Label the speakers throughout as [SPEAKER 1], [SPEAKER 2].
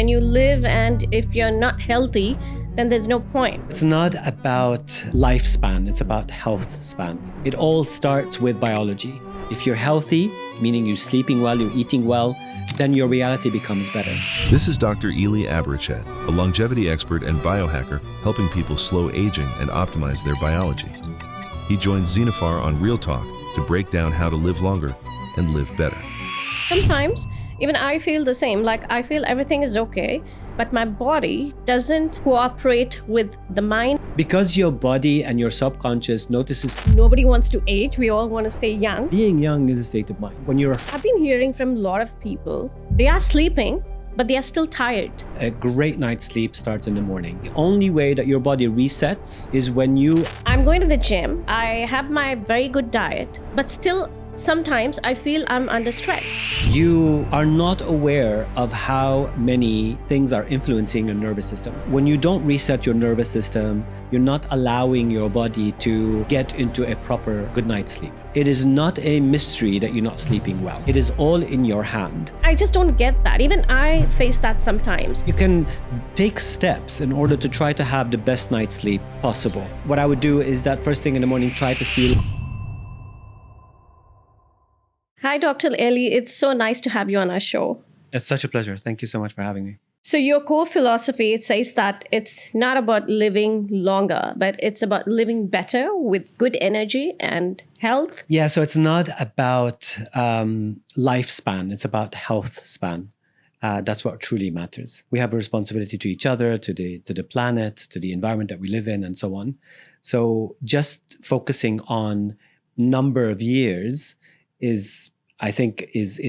[SPEAKER 1] When you live and if you're not healthy, then there's no point.
[SPEAKER 2] It's not about lifespan, it's about health span. It all starts with biology. If you're healthy, meaning you're sleeping well, you're eating well, then your reality becomes better.
[SPEAKER 3] This is Dr. Elie Abirached, a longevity expert and biohacker helping people slow aging and optimize their biology. He joins Zenofar on Real Talk to break down how to live longer and live better.
[SPEAKER 1] Sometimes, even I feel the same, like I feel everything is okay, but my body doesn't cooperate with the mind.
[SPEAKER 2] Because your body and your subconscious notices
[SPEAKER 1] Nobody wants to age, we all want to stay young.
[SPEAKER 2] being young is a state of mind. When you're
[SPEAKER 1] I've been hearing from a lot of people, they are sleeping, but they are still tired.
[SPEAKER 2] a great night's sleep starts in the morning. The only way that your body resets is when you
[SPEAKER 1] I'm going to the gym, I have my very good diet, but still sometimes I feel I'm under stress.
[SPEAKER 2] You are not aware of how many things are influencing your nervous system. When you don't reset your nervous system, you're not allowing your body to get into a proper good night's sleep. It is not a mystery that you're not sleeping well. It is all in your hand.
[SPEAKER 1] I just don't get that. Even I face that sometimes.
[SPEAKER 2] You can take steps in order to try to have the best night's sleep possible. What I would do is that first thing in the morning, try to see.
[SPEAKER 1] Hi, Dr. Elie. It's so nice to have you on our show.
[SPEAKER 2] It's such a pleasure. Thank you so much for having me.
[SPEAKER 1] So your core philosophy, it says that it's not about living longer, but it's about living better with good energy and health.
[SPEAKER 2] Yeah, so it's not about lifespan. It's about health span. That's what truly matters. We have a responsibility to each other, to the planet, to the environment that we live in, and so on. So just focusing on number of years is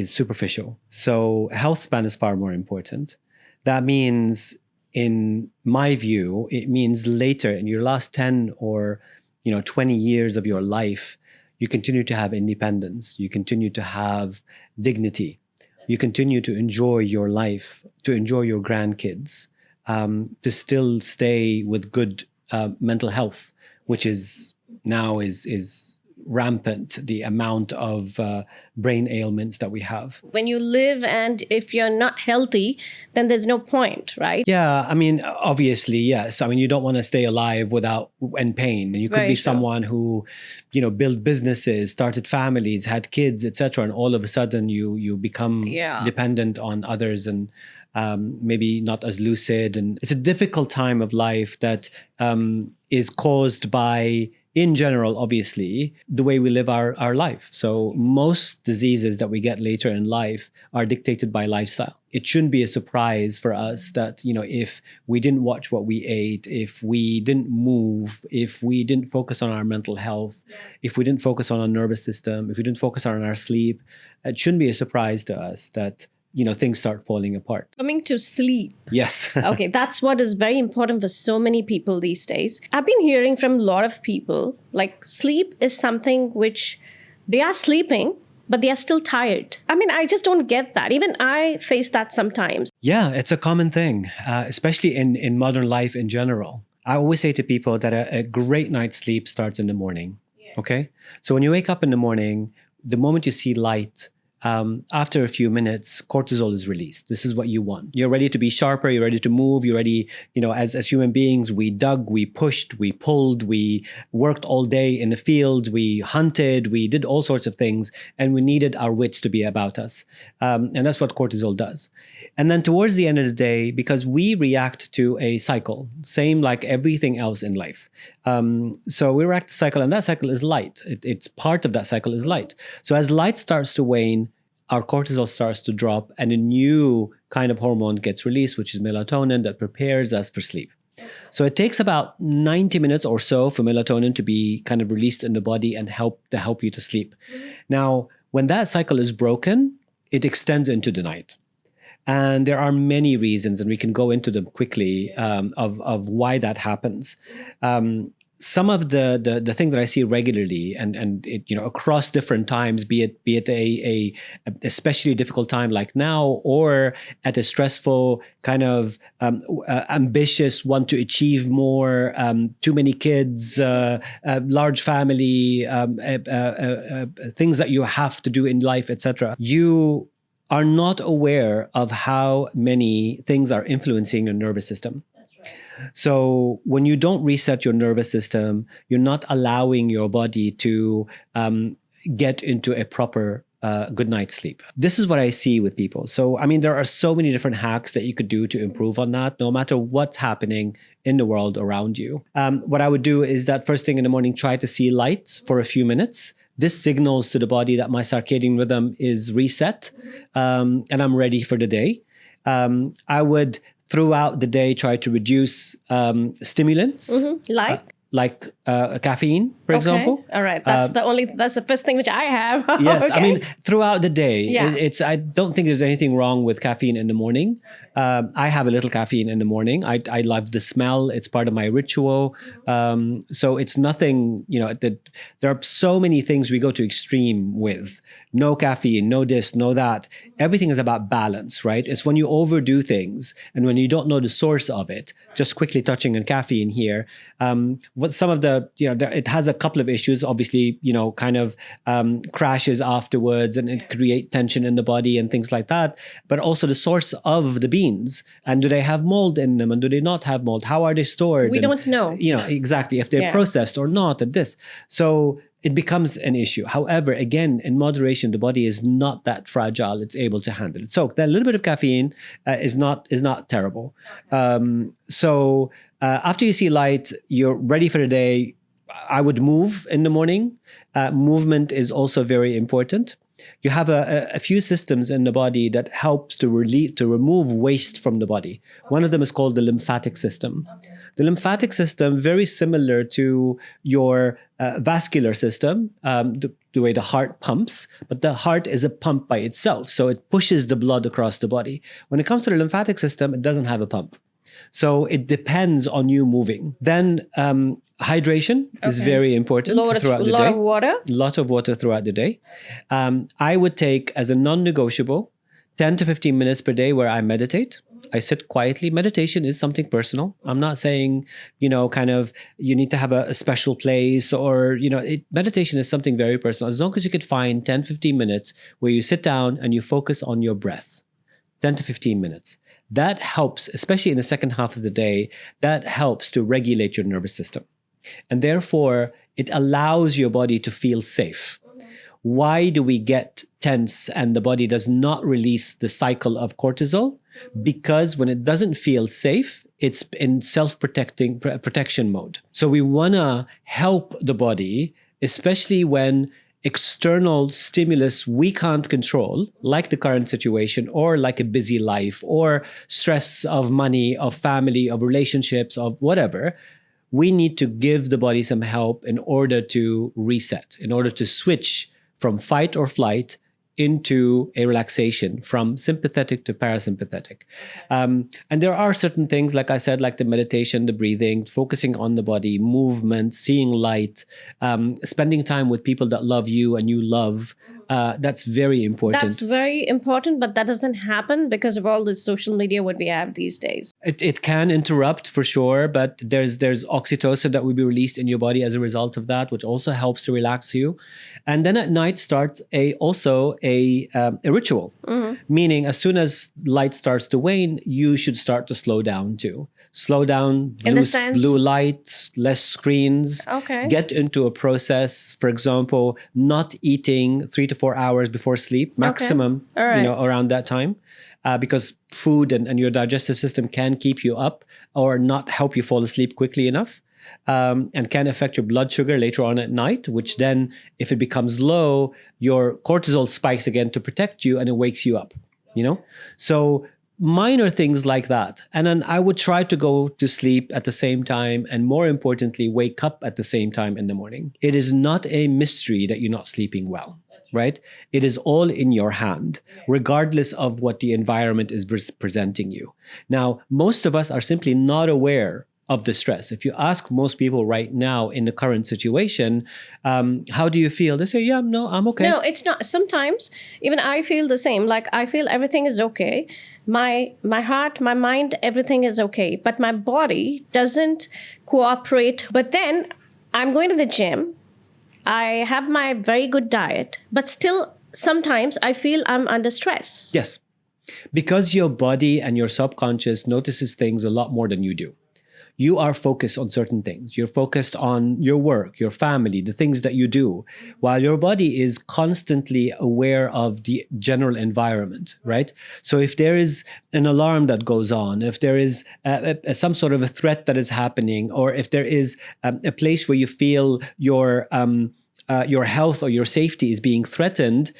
[SPEAKER 2] superficial. So health span is far more important. That means, in my view, it means later in your last 10 or 20 years of your life, you continue to have independence, you continue to have dignity, you continue to enjoy your life, to enjoy your grandkids, to still stay with good mental health, which is rampant, the amount of brain ailments that we have.
[SPEAKER 1] When you live and if you're not healthy, then there's no point, right?
[SPEAKER 2] Yeah, I mean, obviously, yes. I mean, you don't want to stay alive without and pain. And you could
[SPEAKER 1] Very
[SPEAKER 2] be
[SPEAKER 1] true.
[SPEAKER 2] someone who, built businesses, started families, had kids, etc. And all of a sudden you become dependent on others and maybe not as lucid. And it's a difficult time of life that is caused by, in general, obviously, the way we live our life. So most diseases that we get later in life are dictated by lifestyle. It shouldn't be a surprise for us that, if we didn't watch what we ate, if we didn't move, if we didn't focus on our mental health, if we didn't focus on our nervous system, if we didn't focus on our sleep, it shouldn't be a surprise to us that, things start falling apart.
[SPEAKER 1] Coming to sleep.
[SPEAKER 2] Yes.
[SPEAKER 1] Okay, that's what is very important for so many people these days. I've been hearing from a lot of people, like sleep is something which they are sleeping, but they are still tired. I mean, I just don't get that. Even I face that sometimes.
[SPEAKER 2] Yeah, it's a common thing, especially in modern life in general. I always say to people that a great night's sleep starts in the morning. Okay? So when you wake up in the morning, the moment you see light, after a few minutes, cortisol is released. This is what you want. You're ready to be sharper. You're ready to move. You're ready, as human beings, we dug, we pushed, we pulled, we worked all day in the fields, we hunted, we did all sorts of things, and we needed our wits to be about us. And that's what cortisol does. And then towards the end of the day, because we react to a cycle, same like everything else in life. So we react to cycle, and that cycle is light. It's part of that cycle is light. So as light starts to wane, our cortisol starts to drop and a new kind of hormone gets released, which is melatonin, that prepares us for sleep. So it takes about 90 minutes or so for melatonin to be kind of released in the body and help you to sleep. Now, when that cycle is broken, it extends into the night. And there are many reasons, and we can go into them quickly, of why that happens. Some of the thing that I see regularly and it, across different times, be it a especially difficult time like now, or at a stressful kind of ambitious, want to achieve more, too many kids, large family, things that you have to do in life, etc. You are not aware of how many things are influencing your nervous system. So when you don't reset your nervous system, you're not allowing your body to get into a proper good night's sleep. This is what I see with people. So, I mean, there are so many different hacks that you could do to improve on that, no matter what's happening in the world around you. What I would do is that first thing in the morning, try to see light for a few minutes. This signals to the body that my circadian rhythm is reset and I'm ready for the day. I would, throughout the day, try to reduce stimulants. Like caffeine, for example.
[SPEAKER 1] All right. That's the first thing which I have.
[SPEAKER 2] Yes.
[SPEAKER 1] Okay.
[SPEAKER 2] I mean, throughout the day, I don't think there's anything wrong with caffeine in the morning. I have a little caffeine in the morning. I love the smell. It's part of my ritual. So it's nothing, there are so many things we go to extreme with. No caffeine, no this, no that. Everything is about balance, right? It's when you overdo things and when you don't know the source of it. Just quickly touching on caffeine here. What some of the, it has a couple of issues, obviously, crashes afterwards and it create tension in the body and things like that. But also the source of the beans, and do they have mold in them and do they not have mold? How are they stored?
[SPEAKER 1] We don't know.
[SPEAKER 2] Exactly, if they're processed or not and this. So it becomes an issue. However, again, in moderation, the body is not that fragile. It's able to handle it. So that little bit of caffeine is not terrible. So after you see light, you're ready for the day. I would move in the morning. Movement is also very important. You have a few systems in the body that help to remove waste from the body. One of them is called the lymphatic system. The lymphatic system, very similar to your vascular system, the way the heart pumps, but the heart is a pump by itself. So it pushes the blood across the body. When it comes to the lymphatic system, it doesn't have a pump. So it depends on you moving. Then hydration is very important throughout the day.
[SPEAKER 1] A lot of water?
[SPEAKER 2] A lot of water throughout the day. I would take as a non-negotiable 10 to 15 minutes per day where I meditate. I sit quietly. Meditation is something personal. I'm not saying, you need to have a special place or, meditation is something very personal. As long as you could find 10, 15 minutes where you sit down and you focus on your breath, 10 to 15 minutes. That helps, especially in the second half of the day, that helps to regulate your nervous system. And therefore, it allows your body to feel safe. Why do we get tense and the body does not release the cycle of cortisol? Because when it doesn't feel safe, it's in protection mode. So we want to help the body, especially when external stimulus we can't control, like the current situation or like a busy life or stress of money, of family, of relationships, of whatever. We need to give the body some help in order to reset, in order to switch from fight or flight into a relaxation, from sympathetic to parasympathetic. And there are certain things, like I said, like the meditation, the breathing, focusing on the body, movement, seeing light, spending time with people that love you and you love. That's very important.
[SPEAKER 1] That's very important, but that doesn't happen because of all the social media what we have these days.
[SPEAKER 2] It can interrupt for sure, but there's oxytocin that will be released in your body as a result of that, which also helps to relax you. And then at night starts a ritual, meaning as soon as light starts to wane, you should start to slow down too. Slow down, blue light, less screens.
[SPEAKER 1] Okay.
[SPEAKER 2] Get into a process, for example, not eating 3 to 4 hours before sleep, maximum,
[SPEAKER 1] All right.
[SPEAKER 2] Around that time. Because food and your digestive system can keep you up or not help you fall asleep quickly enough. And can affect your blood sugar later on at night, which then, if it becomes low, your cortisol spikes again to protect you and it wakes you up, So minor things like that. And then I would try to go to sleep at the same time and, more importantly, wake up at the same time in the morning. It is not a mystery that you're not sleeping well. Right? It is all in your hand, regardless of what the environment is presenting you. Now, most of us are simply not aware of the stress. If you ask most people right now in the current situation, how do you feel? They say, yeah, no, I'm okay.
[SPEAKER 1] No, it's not. Sometimes even I feel the same. Like I feel everything is okay. My heart, my mind, everything is okay. But my body doesn't cooperate. But then I'm going to the gym. I have my very good diet, but still sometimes I feel I'm under stress.
[SPEAKER 2] Yes. Because your body and your subconscious notices things a lot more than you do. You are focused on certain things. You're focused on your work, your family, the things that you do, while your body is constantly aware of the general environment, right? So if there is an alarm that goes on, if there is some sort of a threat that is happening, or if there is a place where you feel your health or your safety is being threatened,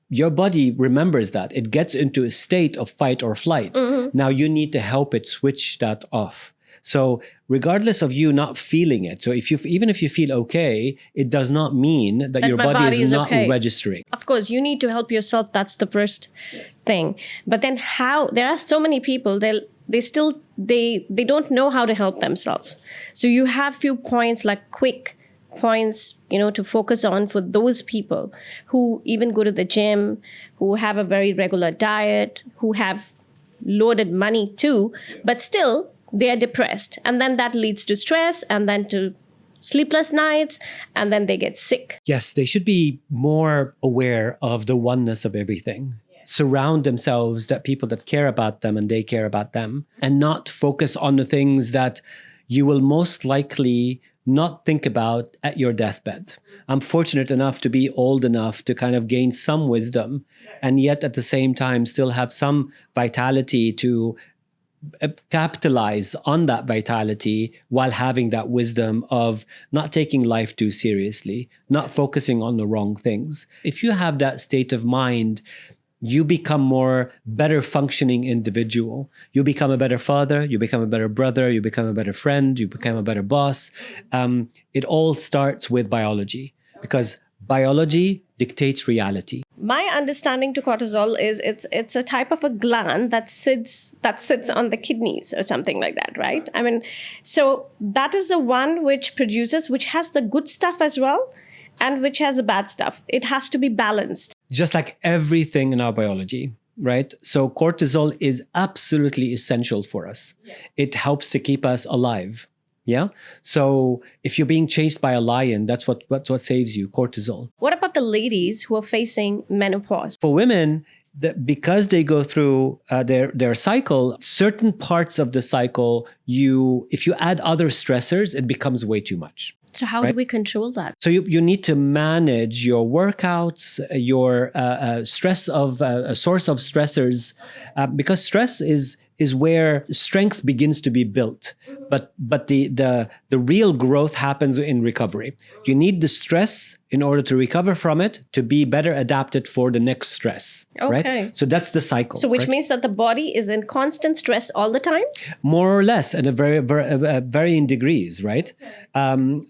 [SPEAKER 2] your body remembers that. It gets into a state of fight or flight. Now you need to help it switch that off. So regardless of you not feeling it, so even if you feel okay, it does not mean that your body is not
[SPEAKER 1] okay.
[SPEAKER 2] registering.
[SPEAKER 1] Of course, you need to help yourself. That's the first thing. But then there are so many people, they don't know how to help themselves. So you have few points, like quick points, to focus on for those people who even go to the gym, who have a very regular diet, who have loaded money too, but still they are depressed. And then that leads to stress, and then to sleepless nights, and then they get sick.
[SPEAKER 2] Yes, they should be more aware of the oneness of everything. Surround themselves that people that care about them and they care about them, and not focus on the things that you will most likely not think about at your deathbed. I'm fortunate enough to be old enough to kind of gain some wisdom, and yet at the same time still have some vitality to capitalize on that vitality while having that wisdom of not taking life too seriously, not focusing on the wrong things. If you have that state of mind, you become more better functioning individual. You become a better father, you become a better brother, you become a better friend, you become a better boss. It all starts with biology, because biology dictates reality.
[SPEAKER 1] My understanding to cortisol is it's a type of a gland that sits on the kidneys or something like that, right? I mean, so that is the one which has the good stuff as well, and which has the bad stuff. It has to be balanced.
[SPEAKER 2] Just like everything in our biology, right? So cortisol is absolutely essential for us. Yeah. It helps to keep us alive. Yeah. So if you're being chased by a lion, that's what saves you, cortisol.
[SPEAKER 1] What about the ladies who are facing menopause?
[SPEAKER 2] For women, because they go through their cycle, certain parts of the cycle, if you add other stressors, it becomes way too much.
[SPEAKER 1] So how do we control that?
[SPEAKER 2] So you need to manage your workouts, your stress of a source of stressors, because stress is where strength begins to be built. But the real growth happens in recovery. You need the stress in order to recover from it to be better adapted for the next stress.
[SPEAKER 1] Okay.
[SPEAKER 2] Right? So that's the cycle.
[SPEAKER 1] So which means that the body is in constant stress all the time?
[SPEAKER 2] More or less, at a varying degrees, right?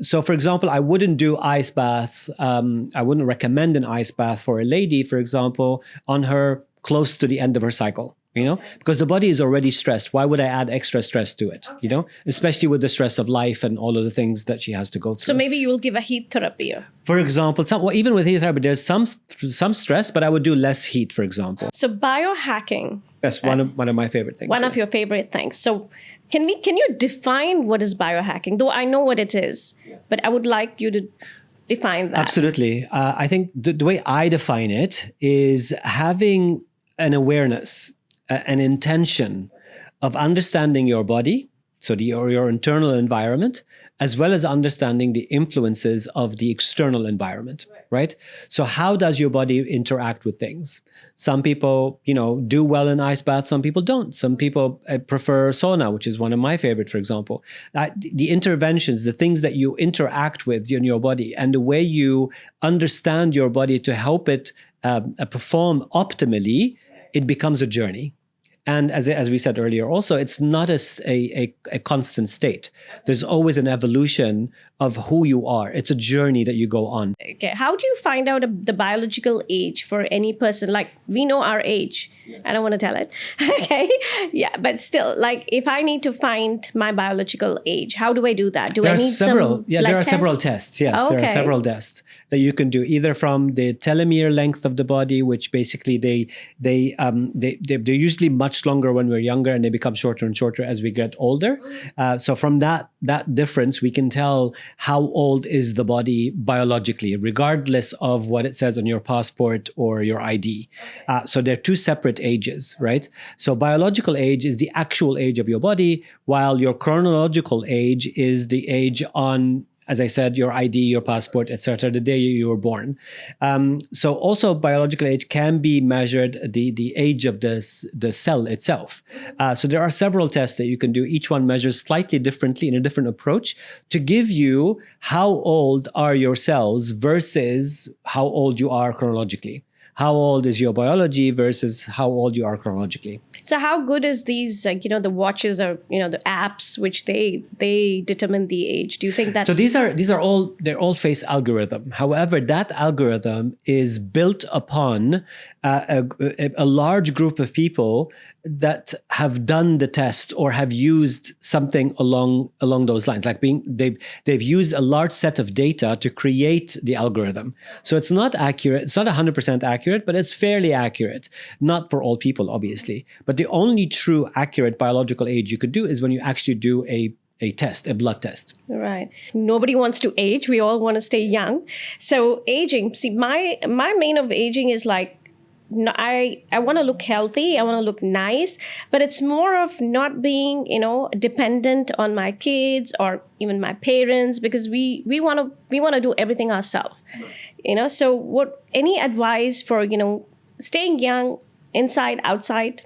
[SPEAKER 2] So for example, I wouldn't do ice baths. I wouldn't recommend an ice bath for a lady, for example, on her close to the end of her cycle. Because the body is already stressed. Why would I add extra stress to it? Especially with the stress of life and all of the things that she has to go through.
[SPEAKER 1] So maybe you will give a heat therapy.
[SPEAKER 2] For example, even with heat therapy, there's some stress, but I would do less heat, for example.
[SPEAKER 1] So biohacking.
[SPEAKER 2] That's one of my favorite things.
[SPEAKER 1] One of your favorite things. So can you define what is biohacking? Though I know what it is, but I would like you to define that.
[SPEAKER 2] Absolutely. I think the way I define it is having an awareness, an intention of understanding your body, so your internal environment, as well as understanding the influences of the external environment, right? So how does your body interact with things? Some people, do well in ice baths. Some people don't. Some people prefer sauna, which is one of my favorite, for example. The interventions, the things that you interact with in your body, and the way you understand your body to help it perform optimally, it becomes a journey. And as we said earlier, also, it's not a constant state. There's always an evolution of who you are. It's a journey that you go on.
[SPEAKER 1] Okay. How do you find out the biological age for any person? Like, we know our age, I don't want to tell it. Okay. Yeah. But still, like, if I need to find my biological age, how do I do that? Do I need some
[SPEAKER 2] there are several tests. Yes,
[SPEAKER 1] Oh,
[SPEAKER 2] there are
[SPEAKER 1] okay.
[SPEAKER 2] several tests that you can do, either from the telomere length of the body, which basically they're usually much longer when we're younger, and they become shorter and shorter as we get older. So from that difference, we can tell how old is the body biologically, regardless of what it says on your passport or your ID. So they're two separate ages, right? So biological age is the actual age of your body, while your chronological age is the age on, as I said, your ID, your passport, etc., the day you were born. So also biological age can be measured, the age of the cell itself. So there are several tests that you can do. Each one measures slightly differently in a different approach to give you how old are your cells versus how old you are chronologically. How old is your biology versus how old you are chronologically.
[SPEAKER 1] So how good is these, like, the watches or, the apps which they determine the age? Do you think that's...
[SPEAKER 2] So they're all face algorithm. However, that algorithm is built upon a large group of people that have done the test or have used something along those lines. Like they've used a large set of data to create the algorithm. So it's not accurate. It's not 100% accurate, but it's fairly accurate. Not for all people, obviously. But the only true accurate biological age you could do is when you actually do a test, a blood test.
[SPEAKER 1] Right. Nobody wants to age. We all want to stay young. So aging, see, my main of aging is like, I want to look healthy. I want to look nice, but it's more of not being, dependent on my kids or even my parents, because we want to do everything ourselves. So any advice for, staying young inside, outside?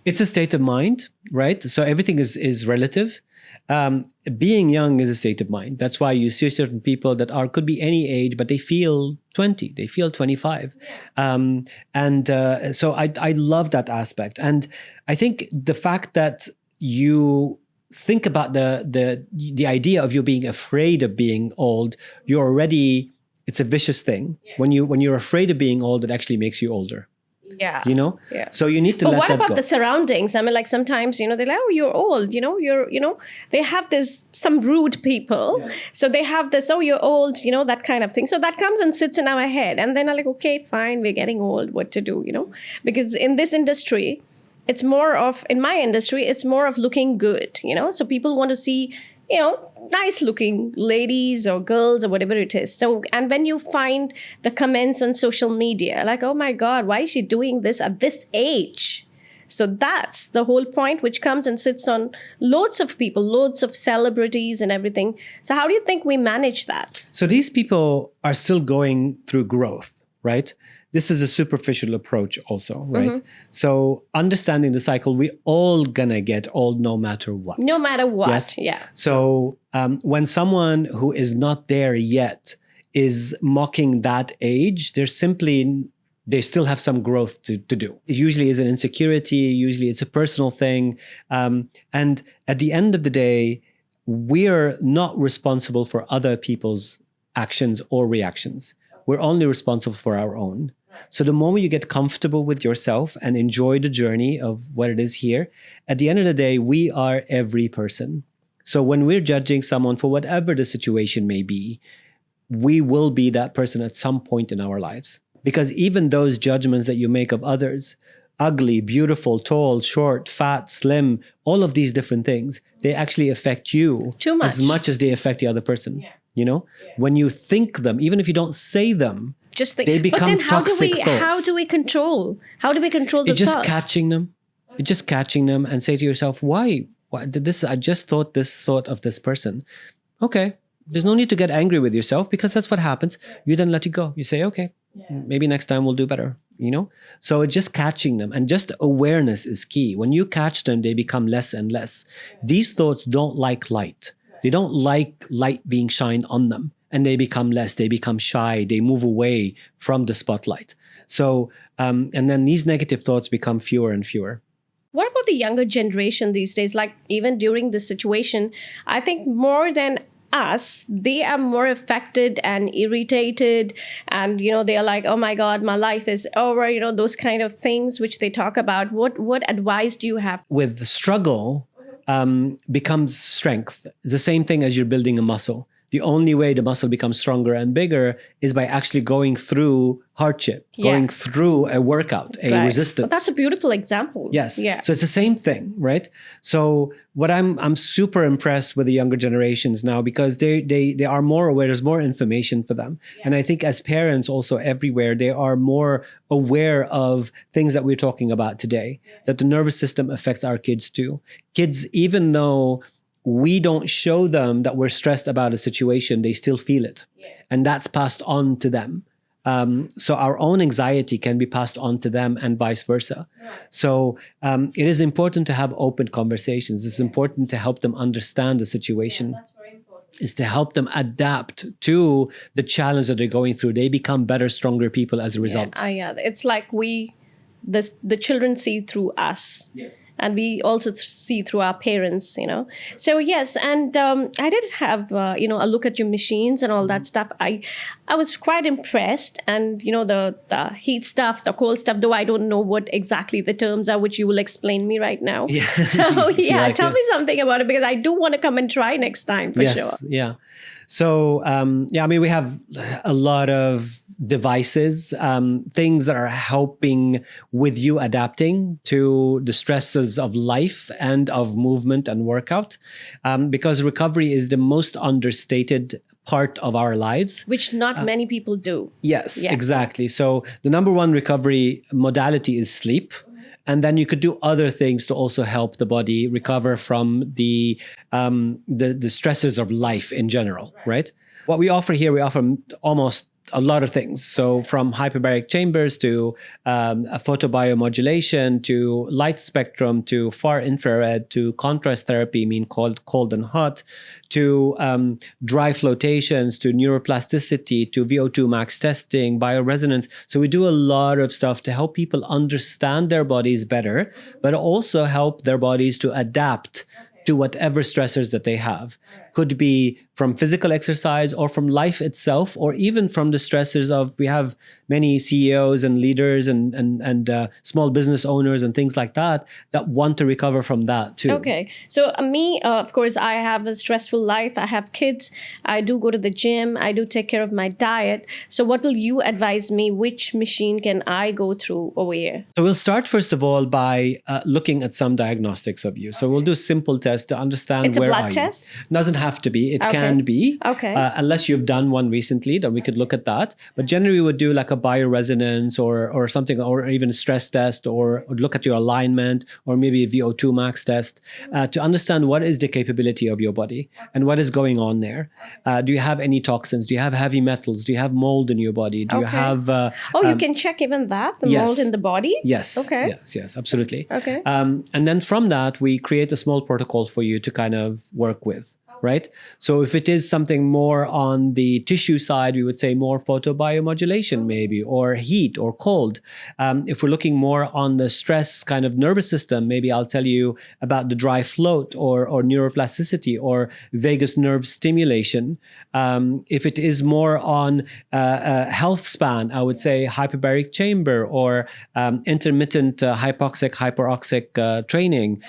[SPEAKER 2] It's a state of mind, right? So everything is relative. Being young is a state of mind. That's why you see certain people that could be any age, but they feel 20, they feel 25. So I love that aspect. And I think the fact that you think about the idea of you being afraid of being old, it's a vicious thing. Yeah. When you're afraid of being old, it actually makes you older.
[SPEAKER 1] Yeah.
[SPEAKER 2] Yeah. So you need to let that go.
[SPEAKER 1] But what about the surroundings? I mean, like sometimes, they're like, oh, you're old, they have some rude people. Yeah. So they have this, oh, you're old, that kind of thing. So that comes and sits in our head. And then I'm like, okay, fine, we're getting old, what to do, Because in this industry, it's more of looking good, So people want to see, nice looking ladies or girls or whatever it is. So, and when you find the comments on social media, like, oh my God, why is she doing this at this age? So that's the whole point, which comes and sits on loads of people, loads of celebrities and everything. So how do you think we manage that?
[SPEAKER 2] So these people are still going through growth, right? This is a superficial approach also, right? Mm-hmm. So understanding the cycle, we all gonna get old no matter what.
[SPEAKER 1] No matter what,
[SPEAKER 2] yes?
[SPEAKER 1] Yeah.
[SPEAKER 2] So when someone who is not there yet is mocking that age, they still have some growth to do. It usually is an insecurity, usually it's a personal thing. And at the end of the day, we're not responsible for other people's actions or reactions. We're only responsible for our own. So the moment you get comfortable with yourself and enjoy the journey of what it is here, at the end of the day, we are every person. So when we're judging someone for whatever the situation may be, we will be that person at some point in our lives. Because even those judgments that you make of others, ugly, beautiful, tall, short, fat, slim, all of these different things, they actually affect you
[SPEAKER 1] too much.
[SPEAKER 2] As much as they affect the other person. Yeah. When you think them, even if you don't say them,
[SPEAKER 1] just think.
[SPEAKER 2] They become toxic thoughts.
[SPEAKER 1] How do we control the thoughts?
[SPEAKER 2] It's just catching them. It's just catching them and say to yourself, why did this? I just thought this thought of this person. Okay. There's no need to get angry with yourself, because that's what happens. You then let it go. You say, okay, maybe next time we'll do better. So it's just catching them, and just awareness is key. When you catch them, they become less and less. These thoughts don't like light. They don't like light being shined on them, and they become less. They become shy. They move away from the spotlight. So, and then these negative thoughts become fewer and fewer.
[SPEAKER 1] What about the younger generation these days? Like even during this situation, I think more than us, they are more affected and irritated, and they are like, oh my God, my life is over, those kind of things which they talk about. What advice do you have?
[SPEAKER 2] With the struggle becomes strength. The same thing as you're building a muscle. The only way the muscle becomes stronger and bigger is by actually going through hardship, going through a workout, a resistance.
[SPEAKER 1] Well, that's a beautiful example.
[SPEAKER 2] Yes.
[SPEAKER 1] Yeah.
[SPEAKER 2] So it's the same thing, right? So what I'm super impressed with the younger generations now, because they are more aware. There's more information for them. Yeah. And I think as parents also everywhere, they are more aware of things that we're talking about today, that the nervous system affects our kids too. Kids, even though we don't show them that we're stressed about a situation, they still feel it. Yeah. And that's passed on to them. So our own anxiety can be passed on to them and vice versa. Yeah. So it is important to have open conversations. It's important to help them understand the situation. Yeah, that's very important. Is to help them adapt to the challenge that they're going through. They become better, stronger people as a result.
[SPEAKER 1] Yeah. It's like the children see through us. Yes. And we also see through our parents, So yes, and I did have, a look at your machines and all that stuff. I was quite impressed. And, the heat stuff, the cold stuff, though I don't know what exactly the terms are, which you will explain me right now. Yeah. So tell me something about it, because I do want to come and try next time for sure.
[SPEAKER 2] Yeah. So, we have a lot of devices, things that are helping with you adapting to the stresses of life and of movement and workout, because recovery is the most understated part of our lives.
[SPEAKER 1] Which not many people do.
[SPEAKER 2] Yes, exactly. So the number one recovery modality is sleep. And then you could do other things to also help the body recover from the stresses of life in general, right? What we offer here, we offer almost a lot of things. So from hyperbaric chambers to a photobiomodulation to light spectrum to far infrared to contrast therapy, called cold and hot, to dry flotations, to neuroplasticity, to VO2 max testing, bioresonance. So we do a lot of stuff to help people understand their bodies better, but also help their bodies to adapt to whatever stressors that they have. Could be from physical exercise or from life itself, or even from the stressors of, we have many CEOs and leaders and small business owners and things like that want to recover from that too.
[SPEAKER 1] Okay. So me, of course, I have a stressful life. I have kids. I do go to the gym. I do take care of my diet. So what will you advise me? Which machine can I go through over here?
[SPEAKER 2] So we'll start first of all by looking at some diagnostics of you. So we'll do simple tests to understand where are you. It's a blood test? Doesn't have to be. It can be.
[SPEAKER 1] Okay.
[SPEAKER 2] Unless you've done one recently, then we could look at that. But generally, we would do like a bioresonance or something, or even a stress test, or look at your alignment, or maybe a VO2 max test to understand what is the capability of your body and what is going on there. Do you have any toxins? Do you have heavy metals? Do you have mold in your body? Do you have...
[SPEAKER 1] you can check even that, the mold in the body?
[SPEAKER 2] Yes.
[SPEAKER 1] Okay.
[SPEAKER 2] Yes, absolutely.
[SPEAKER 1] Okay.
[SPEAKER 2] And then from that, we create a small protocol for you to kind of work with. Right? So if it is something more on the tissue side, we would say more photobiomodulation maybe, or heat or cold. If we're looking more on the stress kind of nervous system, maybe I'll tell you about the dry float or neuroplasticity or vagus nerve stimulation. If it is more on health span, I would say hyperbaric chamber or intermittent hypoxic training.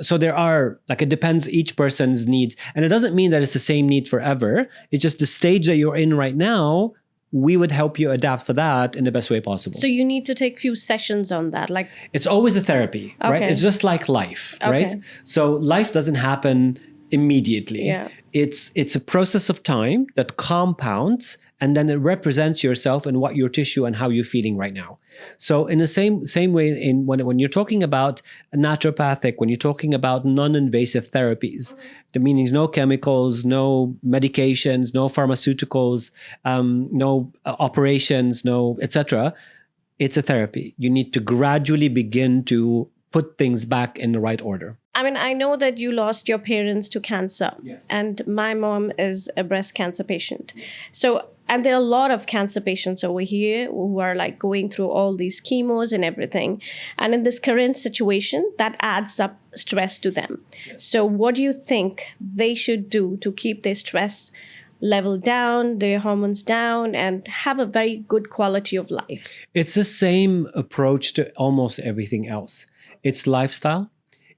[SPEAKER 2] So there are, it depends each person's needs. And it doesn't mean that it's the same need forever. It's just the stage that you're in right now, we would help you adapt for that in the best way possible.
[SPEAKER 1] So you need to take few sessions on that.
[SPEAKER 2] It's always a therapy, right? It's just like life, right? So life doesn't happen immediately. Yeah. It's a process of time that compounds, and then it represents yourself and what your tissue and how you're feeling right now. So in the same way, when you're talking about naturopathic, when you're talking about non-invasive therapies, the meaning is no chemicals, no medications, no pharmaceuticals, no operations, no etc. It's a therapy. You need to gradually begin to put things back in the right order.
[SPEAKER 1] I mean, I know that you lost your parents to cancer, and my mom is a breast cancer patient. So And there are a lot of cancer patients over here who are like going through all these chemos and everything. And in this current situation, that adds up stress to them. So what do you think they should do to keep their stress level down, their hormones down, and have a very good quality of life?
[SPEAKER 2] It's the same approach to almost everything else. It's lifestyle.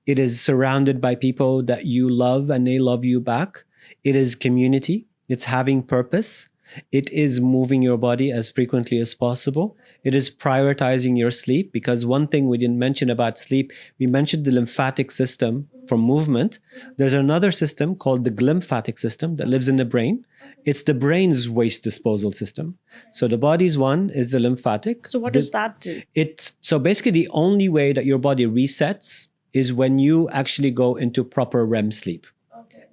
[SPEAKER 2] It is surrounded by people that you love and they love you back. It is community. It's having purpose. It is moving your body as frequently as possible. It is prioritizing your sleep, because one thing we didn't mention about sleep, we mentioned the lymphatic system for movement. There's another system called the glymphatic system that lives in the brain. It's the brain's waste disposal system. So the body's one is the lymphatic.
[SPEAKER 1] So what does that do?
[SPEAKER 2] So basically the only way that your body resets is when you actually go into proper REM sleep.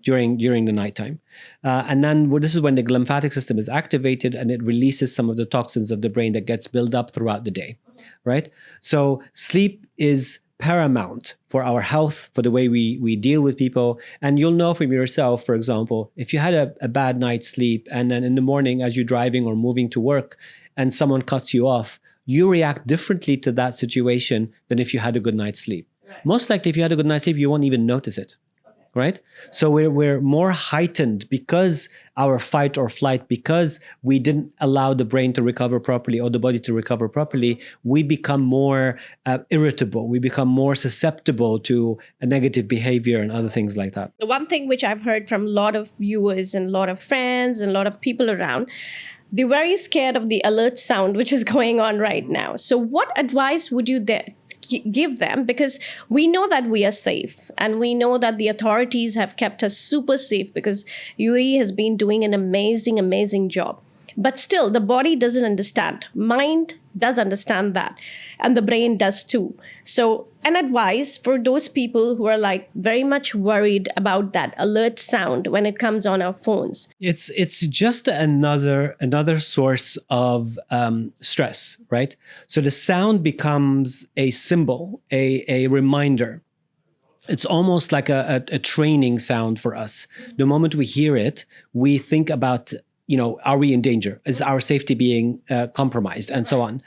[SPEAKER 2] During the nighttime. And then this is when the glymphatic system is activated and it releases some of the toxins of the brain that gets built up throughout the day, right? So sleep is paramount for our health, for the way we deal with people. And you'll know from yourself, for example, if you had a bad night's sleep and then in the morning as you're driving or moving to work and someone cuts you off, you react differently to that situation than if you had a good night's sleep. Right. Most likely, if you had a good night's sleep, you won't even notice it. Right? So we're more heightened because our fight or flight, because we didn't allow the brain to recover properly or the body to recover properly, we become more irritable. We become more susceptible to a negative behavior and other things like that.
[SPEAKER 1] The one thing which I've heard from a lot of viewers and a lot of friends and a lot of people around, they're very scared of the alert sound which is going on right now. So what advice would you give them? Because we know that we are safe and we know that the authorities have kept us super safe because UAE has been doing an amazing job. But still, the body doesn't understand. Mind does understand that. And the brain does too. So an advice for those people who are like very much worried about that alert sound when it comes on our phones.
[SPEAKER 2] It's just another source of stress, right? So the sound becomes a symbol, a reminder. It's almost like a training sound for us. The moment we hear it, we think about, are we in danger? Is our safety being compromised? And so on.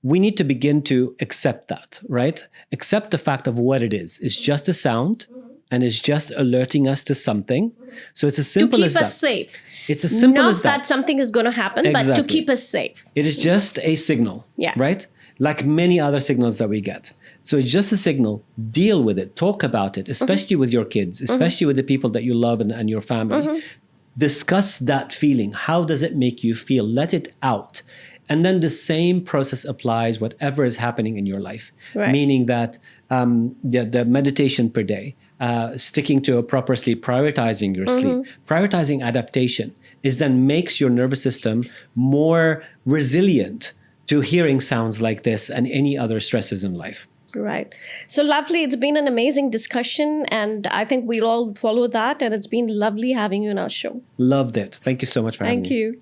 [SPEAKER 2] We need to begin to accept that, right? Accept the fact of what it is. It's just a sound and it's just alerting us to something. So it's as simple as that. To keep us
[SPEAKER 1] safe.
[SPEAKER 2] It's as simple as that.
[SPEAKER 1] Not that something is going to happen, but to keep us safe.
[SPEAKER 2] It is just a signal, right? Like many other signals that we get. So it's just a signal. Deal with it. Talk about it, especially with your kids, especially with the people that you love and your family. Discuss that feeling. How does it make you feel? Let it out. And then the same process applies whatever is happening in your life, meaning that the meditation per day, sticking to a proper sleep, prioritizing your sleep, prioritizing adaptation is then makes your nervous system more resilient to hearing sounds like this and any other stresses in life.
[SPEAKER 1] Right. So lovely. It's been an amazing discussion and I think we'll all follow that. And it's been lovely having you on our show.
[SPEAKER 2] Loved it. Thank you so much for having me.
[SPEAKER 1] Thank you.